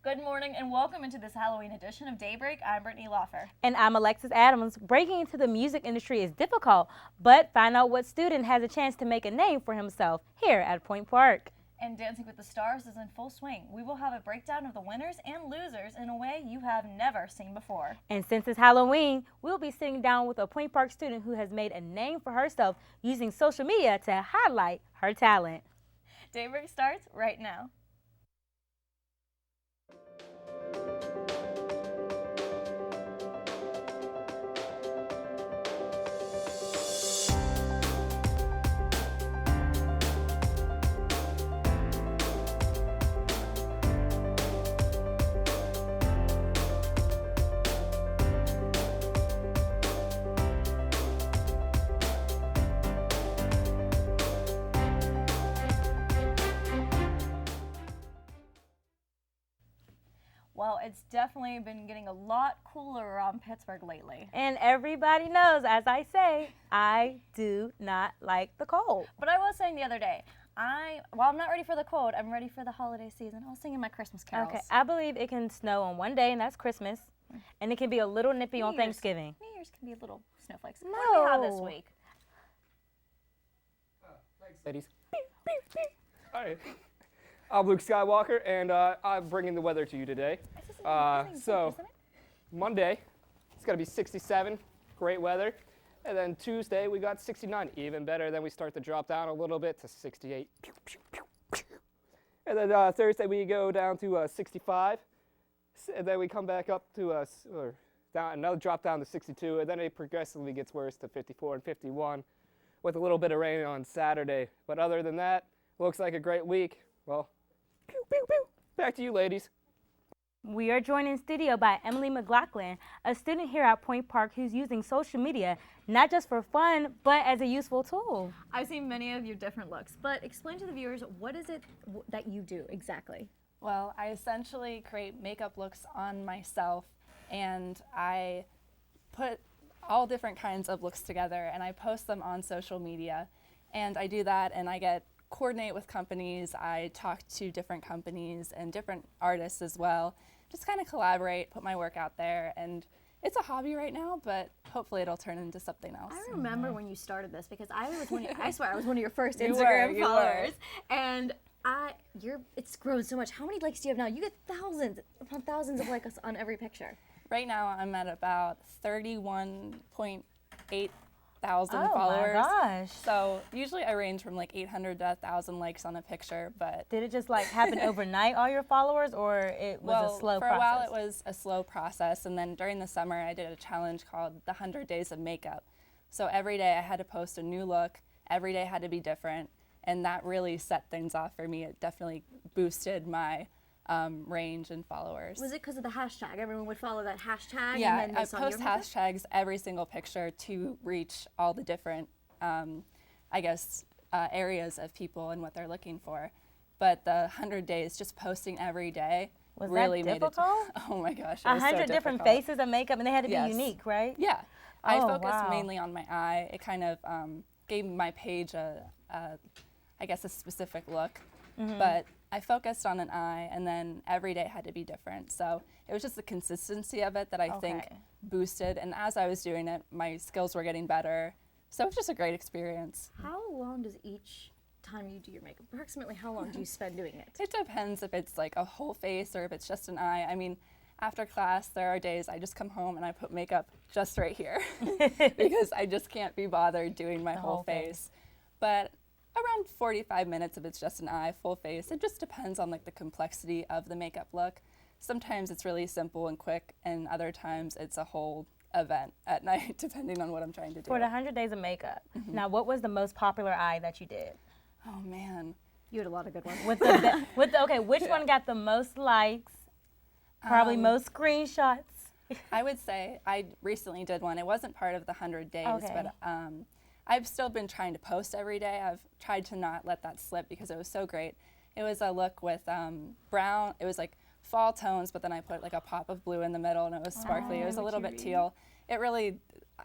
Good morning and welcome into this Halloween edition of Daybreak. I'm Brittany Lawfer. And I'm Alexis Adams. Breaking into the music industry is difficult, but find out what student has a chance to make a name for himself here at Point Park. And Dancing with the Stars is in full swing. We will have a breakdown of the winners and losers in a way you have never seen before. And since it's Halloween, we'll be sitting down with a Point Park student who has made a name for herself using social media to highlight her talent. Daybreak starts right now. Well, it's definitely been getting a lot cooler around Pittsburgh lately. And everybody knows, as I say, I do not like the cold. But I was saying the other day, while I'm not ready for the cold, I'm ready for the holiday season. I was singing my Christmas carols. Okay, I believe it can snow on one day, and that's Christmas. And it can be a little nippy on Thanksgiving. New Year's can be a little snowflakes. No. What do we have this week? Thanks, ladies. All right. I'm Luke Skywalker, and I'm bringing the weather to you today. So, Monday, it's going to be 67, great weather. And then Tuesday, we got 69, even better. Then we start to drop down a little bit to 68. And then Thursday, we go down to 65. And then we come back up to another drop down to 62. And then it progressively gets worse to 54 and 51 with a little bit of rain on Saturday. But other than that, looks like a great week. Well, pew, pew, pew. Back to you, ladies. We are joined in studio by Emily McLaughlin, a student here at Point Park who's using social media not just for fun, but as a useful tool. I've seen many of your different looks, but explain to the viewers, what is it that you do exactly? Well, I essentially create makeup looks on myself, and I put all different kinds of looks together, and I post them on social media. And I do that, and I coordinate with companies. I talk to different companies and different artists as well. Just kind of collaborate, put my work out there, and it's a hobby right now, but hopefully it'll turn into something else. I remember when you started this because I swear I was one of your first You Instagram were. followers, and it's grown so much. How many likes do you have now? You get thousands upon thousands of likes on every picture. Right now I'm at about 31.8 thousand Oh followers. my gosh. So usually I range from like 800 to 1,000 likes on a picture, but Did it just like happen overnight, all your followers, or it was a slow for process? a while it was a slow process, and then during the summer I did a challenge called the 100 Days of Makeup. So every day I had to post a new look, every day had to be different, and that really set things off for me. It definitely boosted my range and followers. Was it because of the hashtag? Everyone would follow that hashtag? Yeah, and then I post hashtags every single picture to reach all the different, areas of people and what they're looking for. But the 100 days, just posting every day, Was really that made it. difficult? Oh my gosh, it was so 100 different difficult. faces of makeup, and they had to be Yes. unique, right? Yeah, I Oh, focused wow. mainly on my eye. It kind of gave my page a specific look, but I focused on an eye, and then every day had to be different. So it was just the consistency of it that I think Okay. boosted. And as I was doing it, my skills were getting better. So it was just a great experience. How long does each time you do your makeup? Approximately how long do you spend doing it? It depends if it's like a whole face or if it's just an eye. I mean, after class, there are days I just come home and I put makeup just right here because I just can't be bothered doing my whole whole face. face. But around 45 minutes if it's just an eye, full face. It just depends on like the complexity of the makeup look. Sometimes it's really simple and quick, and other times it's a whole event at night, depending on what I'm trying to do. For the 100 days of makeup. Now, what was the most popular eye that you did? Oh man. You had a lot of good ones. Which one got the most likes? Probably most screenshots. I would say I recently did one. It wasn't part of the 100 days, Okay. but I've still been trying to post every day. I've tried to not let that slip because it was so great. It was a look with brown, it was like fall tones, but then I put like a pop of blue in the middle and it was sparkly. It was a little bit teal. It really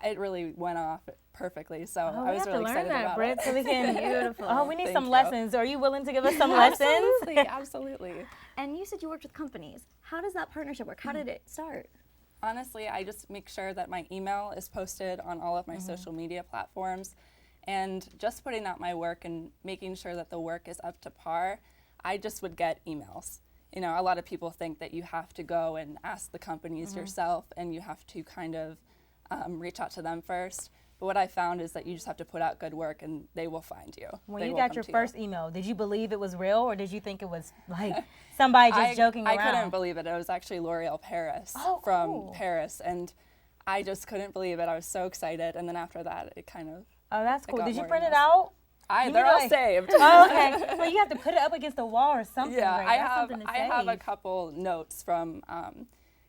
it really went off perfectly. So Oh, I was really we have to excited learn that, about Britt, it. so we can. Beautiful. Oh, we need Thank some you. lessons. Are you willing to give us some lessons? Absolutely, absolutely. And you said you worked with companies. How does that partnership work? How did it start? Honestly, I just make sure that my email is posted on all of my social media platforms, and just putting out my work and making sure that the work is up to par, I just would get emails. You know, a lot of people think that you have to go and ask the companies yourself, and you have to kind of reach out to them first. But what I found is that you just have to put out good work, and they will find you. When They you will got come your to first email, did you believe it was real, or did you think it was like somebody just joking around? I couldn't believe it. It was actually L'Oreal Paris from cool. Paris, and I just couldn't believe it. I was so excited, and then after that, it kind of. Oh, that's cool. got Did you more print it emails. out? They're all like- saved. Oh, okay. Well, you have to put it up against the wall or something. Yeah, right? I That's have. something to I have a save. couple notes from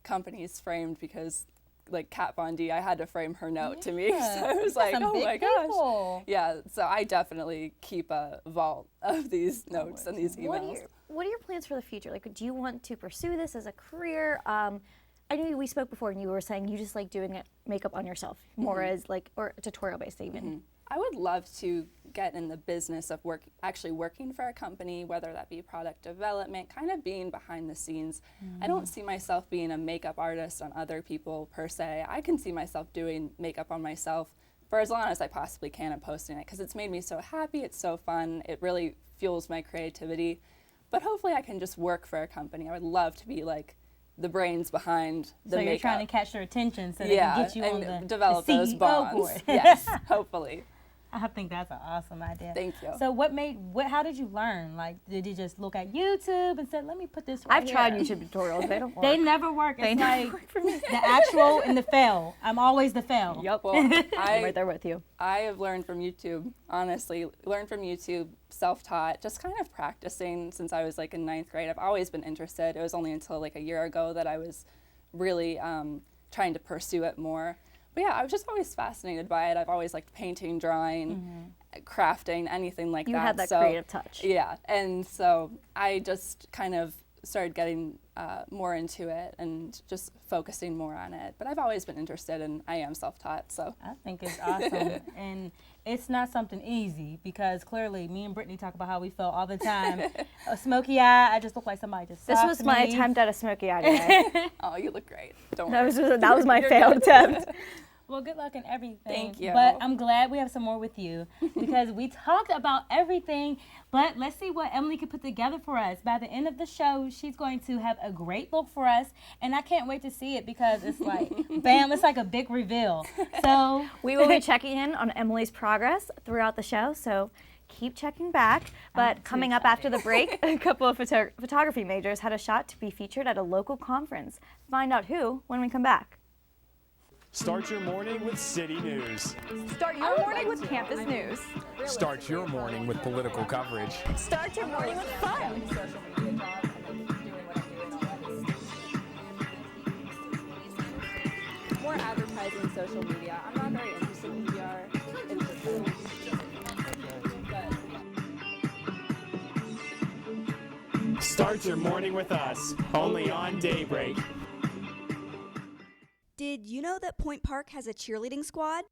companies framed because, like Kat Von D, I had to frame her note to me. So I was like, some oh big my gosh. people. Yeah, so I definitely keep a vault of these notes and these What emails. are your plans for the future? Like, do you want to pursue this as a career? I knew we spoke before, and you were saying you just like doing it, makeup on yourself more as like, or tutorial based even. I would love to get in the business of actually working for a company, whether that be product development, kind of being behind the scenes. I don't see myself being a makeup artist on other people per se. I can see myself doing makeup on myself for as long as I possibly can and posting it, because it's made me so happy, it's so fun, it really fuels my creativity. But hopefully I can just work for a company. I would love to be like the brains behind the So makeup. you're trying to catch their attention so they Yeah, can get you on and the develop the those CEO bonds. board. Yes, hopefully. I think that's an awesome idea. Thank you. So how did you learn? Like, did you just look at YouTube and said, let me put this right I've tried here? YouTube tutorials. They don't work. They never work. They It's never like work for me. the actual and the fail. I'm always the fail. Yep. Well, I'm I right there with you. I have learned from YouTube, honestly, learned from YouTube, self-taught, just kind of practicing since I was like in 9th grade. I've always been interested. It was only until like a year ago that I was really trying to pursue it more. But yeah, I was just always fascinated by it. I've always liked painting, drawing, crafting, anything like You that. had that So, creative touch. Yeah, and so I just kind of started getting more into it and just focusing more on it. But I've always been interested, and I am self-taught, so. I think it's awesome. And it's not something easy because clearly me and Brittany talk about how we felt all the time. A smoky eye, I just look like somebody just This was socked my me. attempt at a smoky eye today. Oh, you look great. Don't that worry. was my You're failed good. attempt. Well, good luck in everything. Thank you. But I'm glad we have some more with you because we talked about everything. But let's see what Emily can put together for us. By the end of the show, she's going to have a great look for us. And I can't wait to see it because it's like, bam, it's like a big reveal. So We will be checking in on Emily's progress throughout the show, so keep checking back. But coming up after the break, a couple of photography majors had a shot to be featured at a local conference. Find out who when we come back. Start your morning with City News. Start your morning with campus news. Start your morning with political coverage. Start your morning with fun. More advertising, social media. I'm not very interested in PR. It's just Start your morning with us, only on Daybreak. Did you know that Point Park has a cheerleading squad?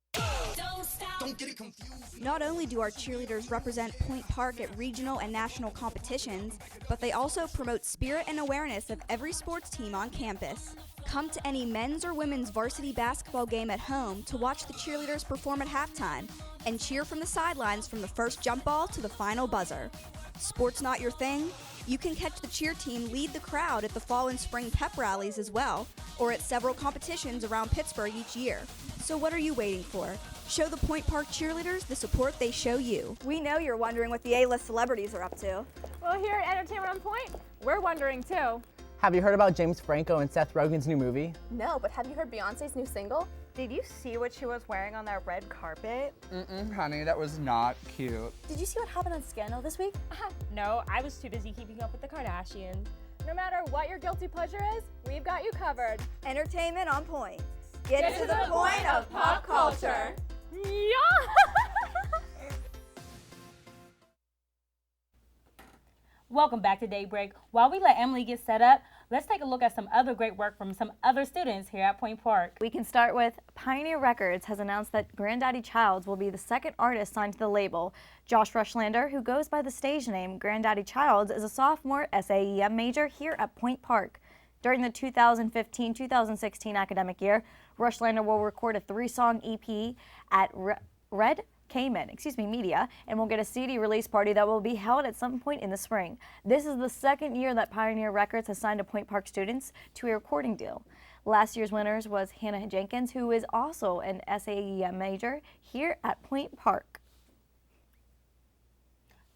Don't get it confused. Not only do our cheerleaders represent Point Park at regional and national competitions, but they also promote spirit and awareness of every sports team on campus. Come to any men's or women's varsity basketball game at home to watch the cheerleaders perform at halftime and cheer from the sidelines from the first jump ball to the final buzzer. Sports not your thing? You can catch the cheer team lead the crowd at the fall and spring pep rallies as well, or at several competitions around Pittsburgh each year. So what are you waiting for? Show the Point Park cheerleaders the support they show you. We know you're wondering what the A-list celebrities are up to. Well, here at Entertainment on Point, we're wondering too. Have you heard about James Franco and Seth Rogen's new movie? No, but have you heard Beyonce's new single? Did you see what she was wearing on that red carpet? Honey, that was not cute. Did you see what happened on Scandal this week? No, I was too busy keeping up with the Kardashians. No matter what your guilty pleasure is, we've got you covered. Entertainment on Point. Get to the point of pop culture. Yeah! welcome back to Daybreak. While we let Emily get set up, let's take a look at some other great work from some other students here at Point Park. We can start with Pioneer Records has announced that Granddaddy Childs will be the second artist signed to the label. Josh Rushlander, who goes by the stage name Granddaddy Childs, is a sophomore SAEM major here at Point Park. During the 2015-2016 academic year, Rushlander will record a 3-song EP at Red Cayman, Media, and will get a CD release party that will be held at some point in the spring. This is the second year that Pioneer Records has signed a Point Park students to a recording deal. Last year's winners was Hannah Jenkins, who is also an SAEM major here at Point Park.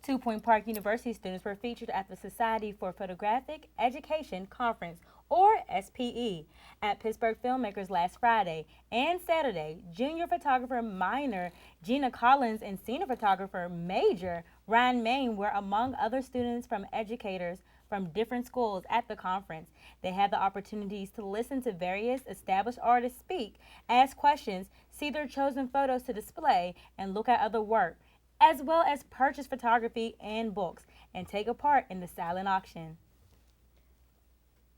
2 Point Park University students were featured at the Society for Photographic Education Conference, or SPE, at Pittsburgh Filmmakers last Friday and Saturday. Junior photographer minor Gina Collins and senior photographer major Ryan Main were among other students from educators from different schools at the conference. They had the opportunities to listen to various established artists speak, ask questions, see their chosen photos to display, and look at other work, as well as purchase photography and books and take a part in the silent auction.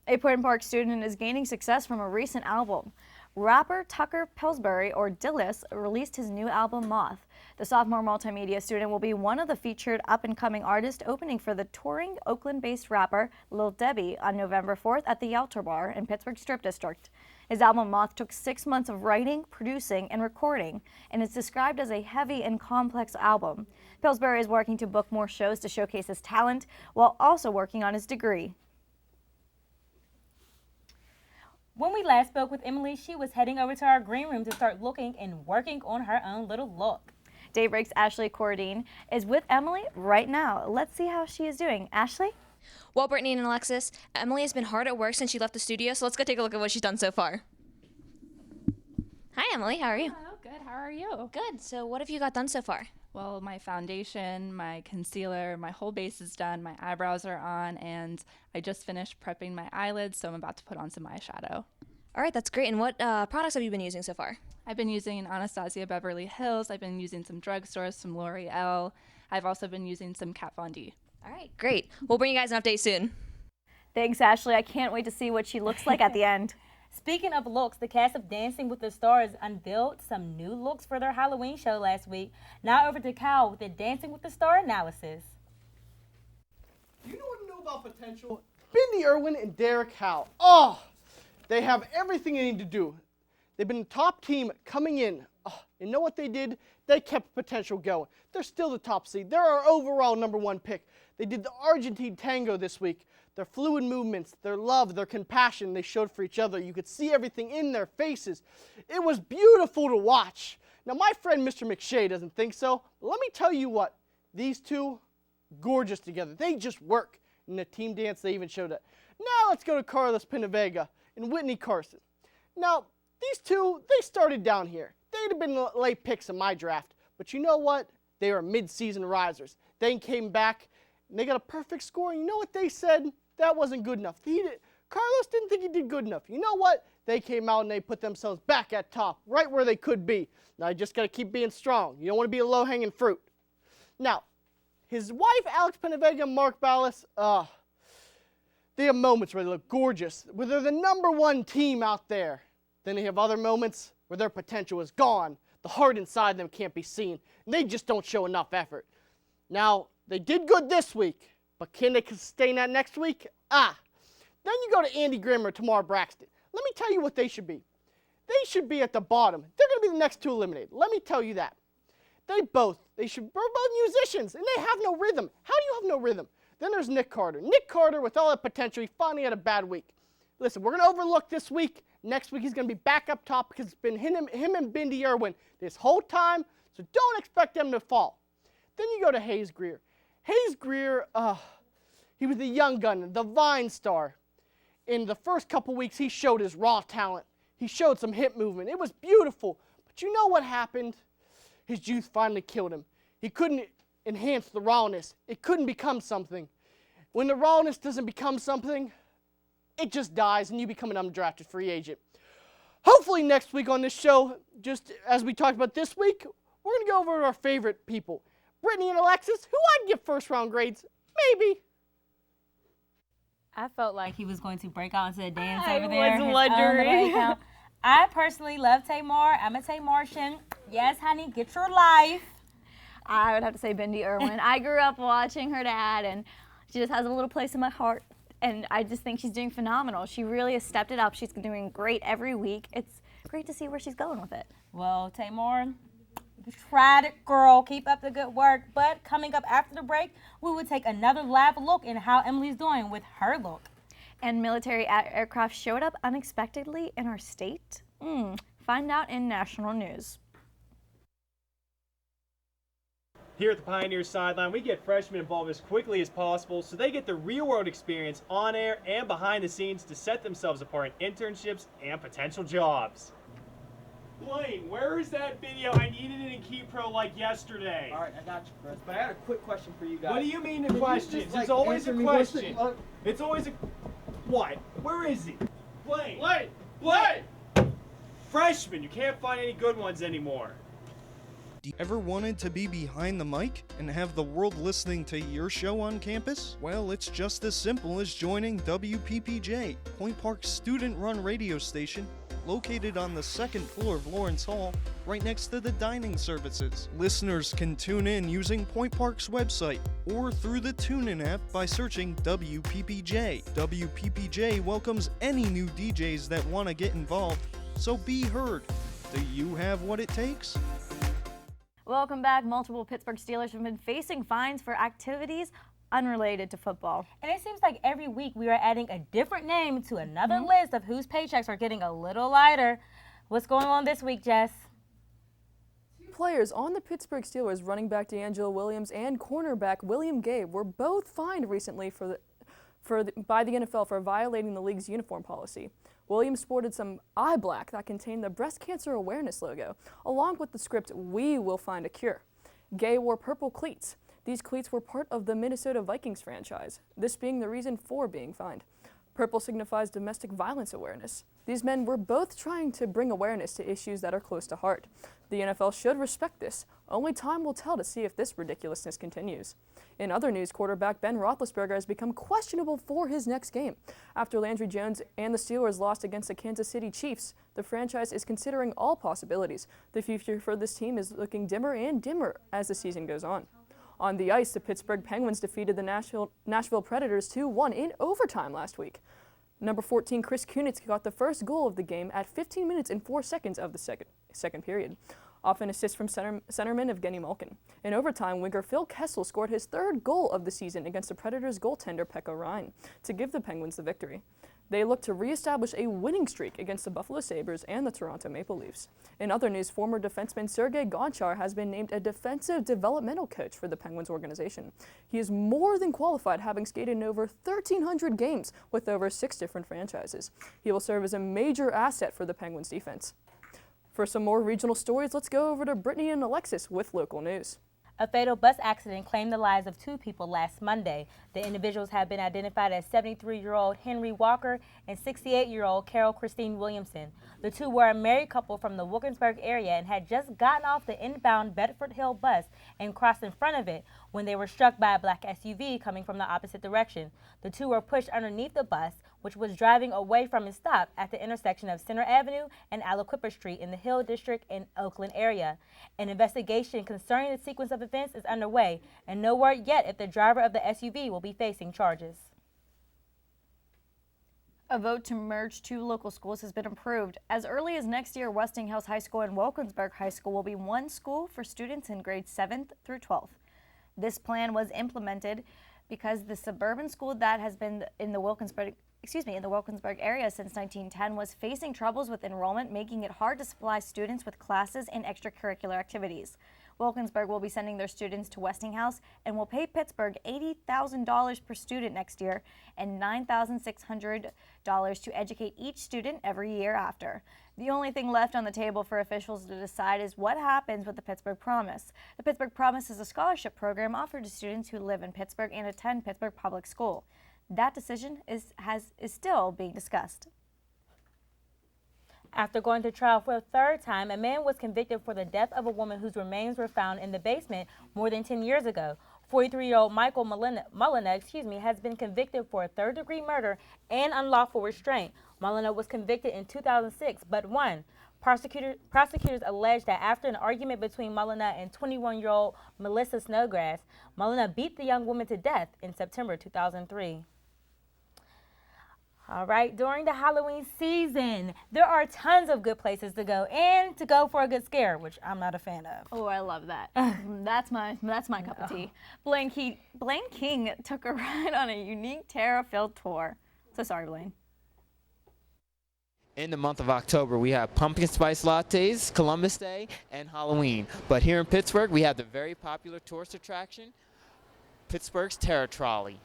A Point Park student is gaining success from a recent album. Rapper Tucker Pillsbury, or Dillis, released his new album, Moth. The sophomore multimedia student will be one of the featured up-and-coming artists opening for the touring Oakland-based rapper Lil Debbie on November 4th at the Yalter Bar in Pittsburgh Strip District. His album, Moth, took 6 months of writing, producing, and recording, and is described as a heavy and complex album. Pillsbury is working to book more shows to showcase his talent, while also working on his degree. When we last spoke with Emily, she was heading over to our green room to start looking and working on her own little look. Daybreak's Ashley Cordine is with Emily right now. Let's see how she is doing. Ashley? Well, Brittany and Alexis, Emily has been hard at work since she left the studio, so let's go take a look at what she's done so far. Hi, Emily. How are you? Hello, good. How are you? Good. So what have you got done so far? Well, my foundation, my concealer, my whole base is done, my eyebrows are on, and I just finished prepping my eyelids, so I'm about to put on some eyeshadow. All right, that's great. And what products have you been using so far? I've been using Anastasia Beverly Hills. I've been using some drugstores, some L'Oreal. I've also been using some Kat Von D. All right, great. We'll bring you guys an update soon. Thanks, Ashley. I can't wait to see what she looks like at the end. Speaking of looks, the cast of Dancing with the Stars unveiled some new looks for their Halloween show last week. Now over to Kyle with the Dancing with the Star analysis. You know what I know about potential? Bindi Irwin and Derek Howe. Oh, they have everything they need to do. They've been the top team coming in. Oh, you know what they did? They kept potential going. They're still the top seed. They're our overall #1 pick. They did the Argentine tango this week. Their fluid movements, their love, their compassion they showed for each other. You could see everything in their faces. It was beautiful to watch. Now, my friend Mr. McShay doesn't think so. But let me tell you what. These two, gorgeous together. They just work. In the team dance, they even showed it. Now let's go to Carlos Pinavega and Whitney Carson. Now, these two, they started down here. They'd have been late picks in my draft. But you know what? They are mid-season risers. They came back, and they got a perfect score. And you know what they said? That wasn't good enough. Carlos didn't think he did good enough. You know what? They came out and they put themselves back at top, right where they could be. Now, you just got to keep being strong. You don't want to be a low-hanging fruit. Now, his wife, Alex Pinavega, and Mark Ballas, they have moments where they look gorgeous, where they're the #1 team out there. Then they have other moments where their potential is gone. The heart inside them can't be seen, and they just don't show enough effort. Now, they did good this week, but can they sustain that next week? Then you go to Andy Grimm or Tamar Braxton. Let me tell you what they should be. They should be at the bottom. They're going to be the next two eliminated. Let me tell you that. They're both musicians, and they have no rhythm. How do you have no rhythm? Then there's Nick Carter. Nick Carter, with all that potential, he finally had a bad week. Listen, we're going to overlook this week. Next week, he's going to be back up top because it's been him and Bindi Irwin this whole time, so don't expect them to fall. Then you go to Hayes Greer. Hayes Greer, he was the young gun, the Vine star. In the first couple weeks, he showed his raw talent. He showed some hip movement. It was beautiful. But you know what happened? His youth finally killed him. He couldn't enhance the rawness. It couldn't become something. When the rawness doesn't become something, it just dies and you become an undrafted free agent. Hopefully next week on this show, just as we talked about this week, we're going to go over our favorite people. Brittany and Alexis, who I'd give first-round grades, maybe. I felt like he was going to break out into a dance over there. I was wondering. I personally love Tamar. I'm a Tamartian. Yes, honey, get your life. I would have to say Bindi Irwin. I grew up watching her dad, and she just has a little place in my heart. And I just think she's doing phenomenal. She really has stepped it up. She's doing great every week. It's great to see where she's going with it. Well, Tamar, you tried it, girl. Keep up the good work. But coming up after the break, we will take another live look in how Emily's doing with her look. And military aircraft showed up unexpectedly in our state? Find out in national news. Here at the Pioneers sideline, we get freshmen involved as quickly as possible so they get the real-world experience on air and behind the scenes to set themselves apart in internships and potential jobs. Blaine, where is that video? I needed it in KeyPro like yesterday. All right, I got you, Chris. But I had a quick question for you guys. What do you mean the questions? It's always a question. It's always a... What? Where is he? Blaine! Blaine! Blaine! Freshman, you can't find any good ones anymore. Ever wanted to be behind the mic and have the world listening to your show on campus? Well, it's just as simple as joining WPPJ, Point Park's student-run radio station, located on the second floor of Lawrence Hall, right next to the dining services. Listeners can tune in using Point Park's website or through the TuneIn app by searching WPPJ. WPPJ welcomes any new DJs that want to get involved, so be heard. Do you have what it takes? Welcome back. Multiple Pittsburgh Steelers have been facing fines for activities unrelated to football. And it seems like every week we are adding a different name to another list of whose paychecks are getting a little lighter. What's going on this week, Jess? Players on the Pittsburgh Steelers, running back DeAngelo Williams and cornerback William Gabe, were both fined recently by the NFL for violating the league's uniform policy. Williams sported some eye black that contained the breast cancer awareness logo, along with the script, "We will find a cure." Gay wore purple cleats. These cleats were part of the Minnesota Vikings franchise, this being the reason for being fined. Purple signifies domestic violence awareness. These men were both trying to bring awareness to issues that are close to heart. The NFL should respect this. Only time will tell to see if this ridiculousness continues. In other news, quarterback Ben Roethlisberger has become questionable for his next game. After Landry Jones and the Steelers lost against the Kansas City Chiefs, the franchise is considering all possibilities. The future for this team is looking dimmer and dimmer as the season goes on. On the ice, the Pittsburgh Penguins defeated the Nashville Predators 2-1 in overtime last week. Number 14, Chris Kunitz got the first goal of the game at 15 minutes and 4 seconds of the second period, off an assist from centerman Evgeny Malkin. In overtime, winger Phil Kessel scored his third goal of the season against the Predators' goaltender Pekka Ryan to give the Penguins the victory. They look to reestablish a winning streak against the Buffalo Sabres and the Toronto Maple Leafs. In other news, former defenseman Sergei Gonchar has been named a defensive developmental coach for the Penguins organization. He is more than qualified, having skated in over 1,300 games with over 6 different franchises. He will serve as a major asset for the Penguins defense. For some more regional stories, let's go over to Brittany and Alexis with local news. A fatal bus accident claimed the lives of 2 people last Monday. The individuals have been identified as 73-year-old Henry Walker and 68-year-old Carol Christine Williamson. The two were a married couple from the Wilkinsburg area and had just gotten off the inbound Bedford Hill bus and crossed in front of it when they were struck by a black SUV coming from the opposite direction. The two were pushed underneath the bus, which was driving away from its stop at the intersection of Center Avenue and Aliquipper Street in the Hill District in Oakland area. An investigation concerning the sequence of events is underway, and no word yet if the driver of the SUV will be facing charges. A vote to merge 2 local schools has been approved. As early as next year, Westinghouse High School and Wilkinsburg High School will be one school for students in grades 7th through 12th. This plan was implemented because the suburban school that has been in the Wilkinsburg area since 1910 was facing troubles with enrollment, making it hard to supply students with classes and extracurricular activities. Wilkinsburg will be sending their students to Westinghouse and will pay Pittsburgh $80,000 per student next year and $9,600 to educate each student every year after. The only thing left on the table for officials to decide is what happens with the Pittsburgh Promise. The Pittsburgh Promise is a scholarship program offered to students who live in Pittsburgh and attend Pittsburgh Public School. That decision is still being discussed. After going to trial for a 3rd time, a man was convicted for the death of a woman whose remains were found in the basement more than 10 years ago. 43-year-old Michael Molina, has been convicted for third-degree murder and unlawful restraint. Molina was convicted in 2006, but won. Prosecutors allege that after an argument between Molina and 21-year-old Melissa Snowgrass, Molina beat the young woman to death in September 2003. All right, during the Halloween season, there are tons of good places to go and to go for a good scare, which I'm not a fan of. Oh, I love that. That's my cup of tea. Blaine King took a ride on a unique terror-filled tour. So sorry, Blaine. In the month of October, we have pumpkin spice lattes, Columbus Day, and Halloween. But here in Pittsburgh, we have the very popular tourist attraction, Pittsburgh's Terror Trolley.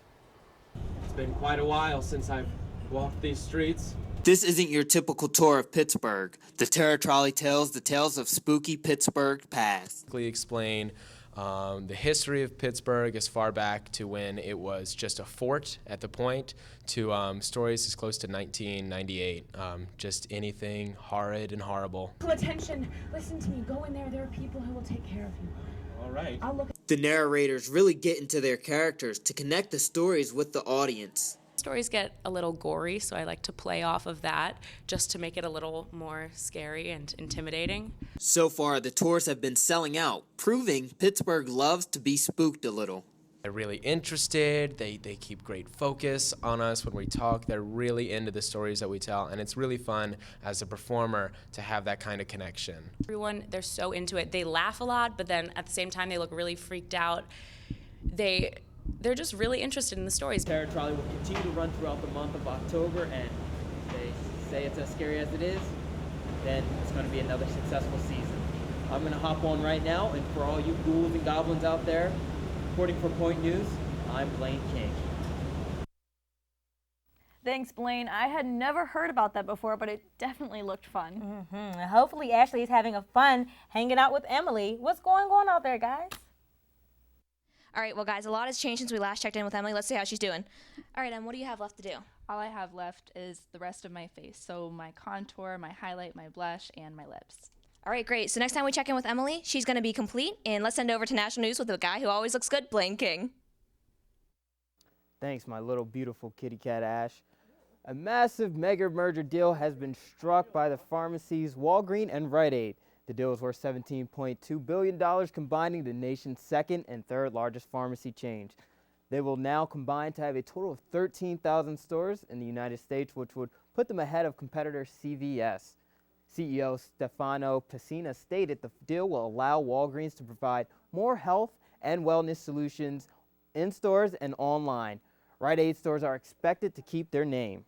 It's been quite a while since I've walked these streets. This isn't your typical tour of Pittsburgh. The Terror Trolley tells the tales of spooky Pittsburgh past. Explain the history of Pittsburgh as far back to when it was just a fort at the point to stories as close to 1998. Just anything horrid and horrible. Attention, listen to me. Go in there. There are people who will take care of you. All right. I'll look. The narrators really get into their characters to connect the stories with the audience. Stories get a little gory, so I like to play off of that just to make it a little more scary and intimidating. So far, the tours have been selling out, proving Pittsburgh loves to be spooked a little. They're really interested, they keep great focus on us when we talk, they're really into the stories that we tell, and it's really fun as a performer to have that kind of connection. Everyone, they're so into it. They laugh a lot, but then at the same time they look really freaked out. They're just really interested in the stories. Terror Trolley will continue to run throughout the month of October, and they say it's as scary as it is, then it's going to be another successful season. I'm going to hop on right now, and for all you ghouls and goblins out there, reporting for Point News, I'm Blaine King. Thanks, Blaine. I had never heard about that before, but it definitely looked fun. Hopefully Ashley is having a fun hanging out with Emily. What's going on out there, guys? All right, well, guys, a lot has changed since we last checked in with Emily. Let's see how she's doing. All right, what do you have left to do? All I have left is the rest of my face. So my contour, my highlight, my blush, and my lips. All right, great. So next time we check in with Emily, she's going to be complete. And let's send over to national news with the guy who always looks good, Blaine King. Thanks, my little beautiful kitty cat Ash. A massive mega merger deal has been struck by the pharmacies Walgreens and Rite Aid. The deal is worth $17.2 billion, combining the nation's second and third largest pharmacy chains. They will now combine to have a total of 13,000 stores in the United States, which would put them ahead of competitor CVS. CEO Stefano Pessina stated the deal will allow Walgreens to provide more health and wellness solutions in stores and online. Rite Aid stores are expected to keep their name.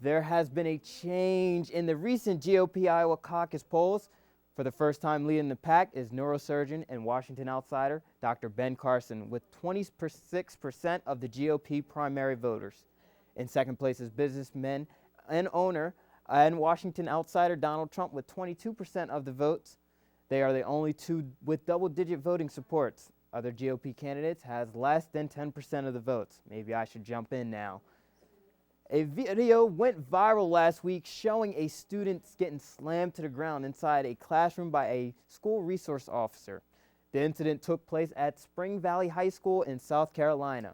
There has been a change in the recent GOP Iowa caucus polls. For the first time leading the pack is neurosurgeon and Washington outsider Dr. Ben Carson with 26% of the GOP primary voters. In second place is businessman and owner and Washington outsider Donald Trump with 22% of the votes. They are the only two with double-digit voting supports. Other GOP candidates has less than 10% of the votes. Maybe I should jump in now. A video went viral last week showing a student getting slammed to the ground inside a classroom by a school resource officer. The incident took place at Spring Valley High School in South Carolina.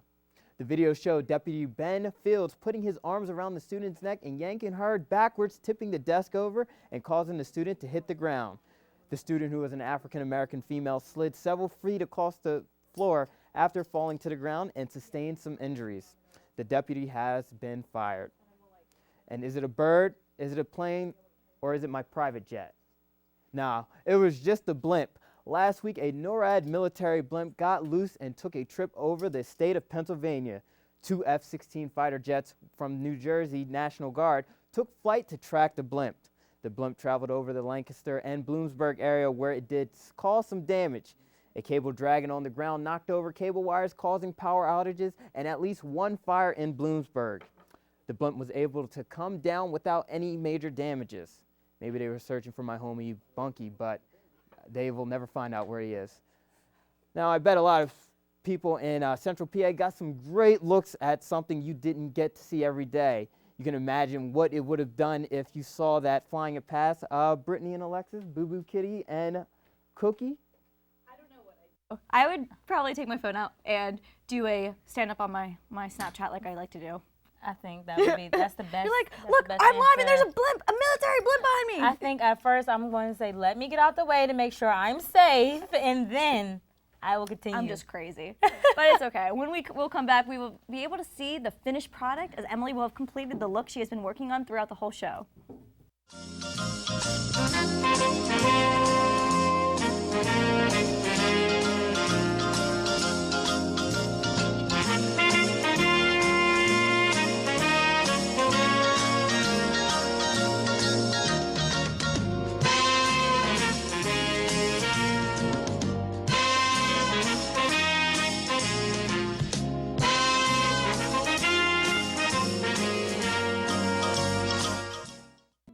The video showed Deputy Ben Fields putting his arms around the student's neck and yanking her backwards, tipping the desk over and causing the student to hit the ground. The student, who was an African-American female, slid several feet across the floor after falling to the ground and sustained some injuries. The deputy has been fired. And is it a bird, is it a plane, or is it my private jet? Nah, it was just a blimp. Last week, a NORAD military blimp got loose and took a trip over the state of Pennsylvania. Two F-16 fighter jets from New Jersey National Guard took flight to track the blimp. The blimp traveled over the Lancaster and Bloomsburg area where it did cause some damage. A cable dragging on the ground knocked over cable wires, causing power outages and at least one fire in Bloomsburg. The blimp was able to come down without any major damages. Maybe they were searching for my homie Bunky, but they will never find out where he is. Now, I bet a lot of people in Central PA got some great looks at something you didn't get to see every day. You can imagine what it would have done if you saw that flying it past Brittany and Alexis, Boo Boo Kitty and Cookie. I would probably take my phone out and do a stand up on my Snapchat like I like to do. I think that's the best. You're like, look, I'm live and there's a military blimp behind me. I think at first I'm going to say, let me get out the way to make sure I'm safe, and then I will continue. I'm just crazy. But it's okay. When we'll come back, we will be able to see the finished product as Emily will have completed the look she has been working on throughout the whole show.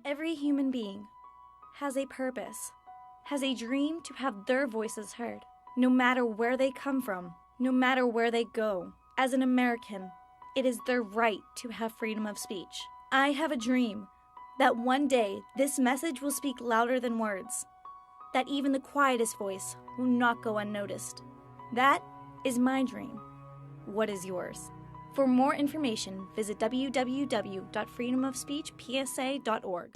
Every human being has a purpose, has a dream to have their voices heard, no matter where they come from, no matter where they go. As an American, it is their right to have freedom of speech. I have a dream that one day this message will speak louder than words, that even the quietest voice will not go unnoticed. That is my dream. What is yours? For more information, visit www.freedomofspeechpsa.org.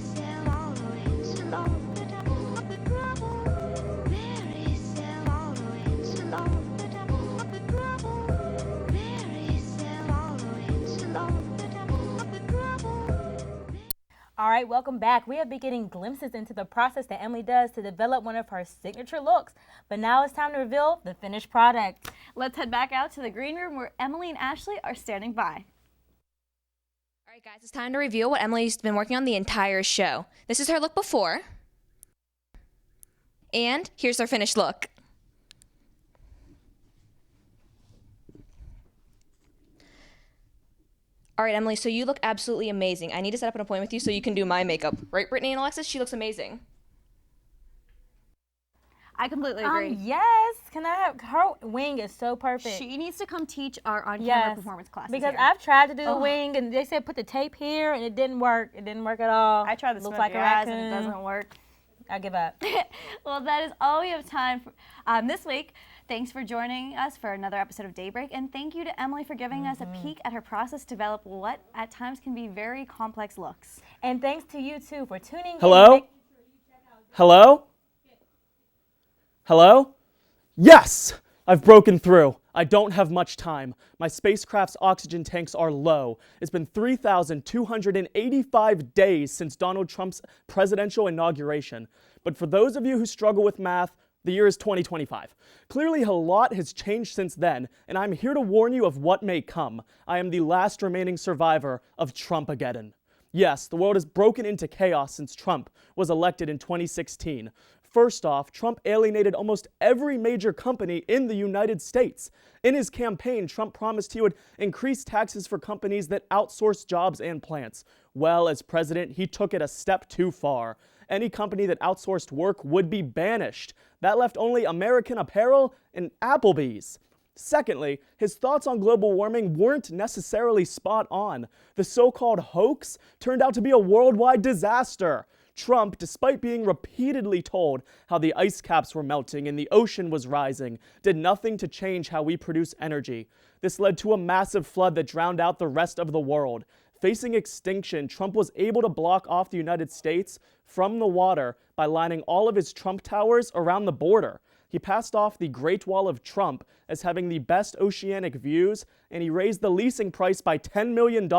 All right, welcome back. We have been getting glimpses into the process that Emily does to develop one of her signature looks. But now it's time to reveal the finished product. Let's head back out to the green room where Emily and Ashley are standing by. All right, guys, it's time to reveal what Emily's been working on the entire show. This is her look before. And here's her finished look. All right, Emily, so you look absolutely amazing. I need to set up an appointment with you so you can do my makeup. Right, Brittany and Alexis? She looks amazing. I completely agree. Yes. Can I have, her wing is so perfect. She needs to come teach our on-camera performance classes because here. I've tried to do the wing, and they said put the tape here, and it didn't work. It didn't work at all. I tried the Looks smudgy like a eyes, raccoon. and it doesn't work. I give up. Well, that is all we have time for this week. Thanks for joining us for another episode of Daybreak, and thank you to Emily for giving us a peek at her process to develop what at times can be very complex looks. And thanks to you, too, for tuning in. Hello? Hello? Hello? Yes! I've broken through. I don't have much time. My spacecraft's oxygen tanks are low. It's been 3,285 days since Donald Trump's presidential inauguration. But for those of you who struggle with math, the year is 2025. Clearly a lot has changed since then, and I'm here to warn you of what may come. I am the last remaining survivor of Trumpageddon. Yes, the world has broken into chaos since Trump was elected in 2016. First off, Trump alienated almost every major company in the United States. In his campaign, Trump promised he would increase taxes for companies that outsource jobs and plants. Well, as president, he took it a step too far. Any company that outsourced work would be banished. That left only American Apparel and Applebee's. Secondly, his thoughts on global warming weren't necessarily spot on. The so-called hoax turned out to be a worldwide disaster. Trump, despite being repeatedly told how the ice caps were melting and the ocean was rising, did nothing to change how we produce energy. This led to a massive flood that drowned out the rest of the world. Facing extinction, Trump was able to block off the United States from the water by lining all of his Trump towers around the border. He passed off the Great Wall of Trump as having the best oceanic views, and he raised the leasing price by $10 million.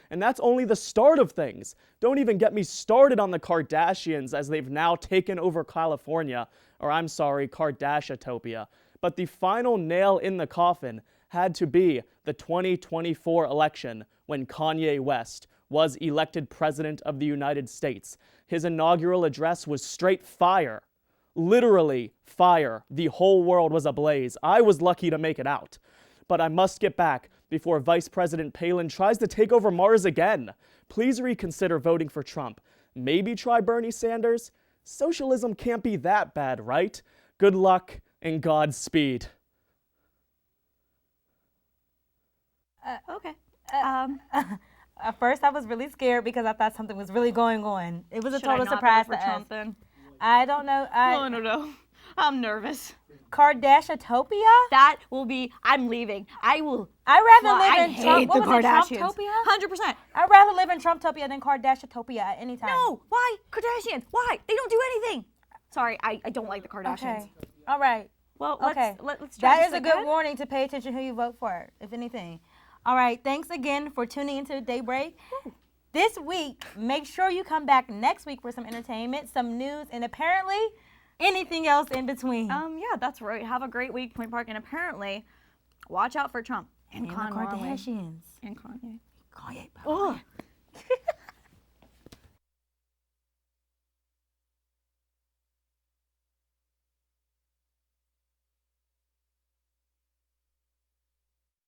And that's only the start of things. Don't even get me started on the Kardashians, as they've now taken over California, or I'm sorry, Kardashiatopia. But the final nail in the coffin had to be the 2024 election, when Kanye West was elected president of the United States. His inaugural address was straight fire. Literally fire. The whole world was ablaze. I was lucky to make it out. But I must get back before Vice President Palin tries to take over Mars again. Please reconsider voting for Trump. Maybe try Bernie Sanders. Socialism can't be that bad, right? Good luck and Godspeed. Okay. At first, I was really scared because I thought something was really going on. It was a total surprise to us. Then? I don't know. No. I'm nervous. Kardashian-topia? That will be, I'm leaving. I'd rather live in Trump. what was it, Kardashians. Trumptopia? 100%. I'd rather live in Trumptopia than Kardashian-topia at any time. No, why? Kardashians. Why? They don't do anything. Sorry, I don't like the Kardashians. Okay. All right. Well, okay. let's try That this is a again. good warning to pay attention who you vote for, if anything. All right. Thanks again for tuning into Daybreak. This week, make sure you come back next week for some entertainment, some news, and apparently anything else in between. Yeah, that's right. Have a great week, Point Park, and apparently, watch out for Trump and the Kanye. Kardashians And Kanye. Kanye. Oh.